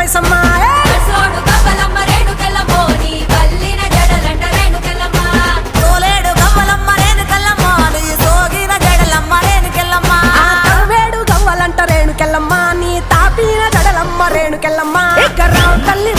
మైసమ్మ సోడు గవ్వలమ్మ రేణుకెళ్ళమ్మో నీ కల్లిన జడలంట రేణుకెళ్ళమ్మ తోలేడు గవ్వలమ్మ రేణుకెళ్ళమ్మ నీ సోగిన జడలమ్మ రేణుకెళ్ళమ్మ వేడు గవ్వలంట రేణుకెళ్ళమ్మ నీ తాపిన జడలమ్మ రేణుకెళ్ళమ్మ రావు తల్లి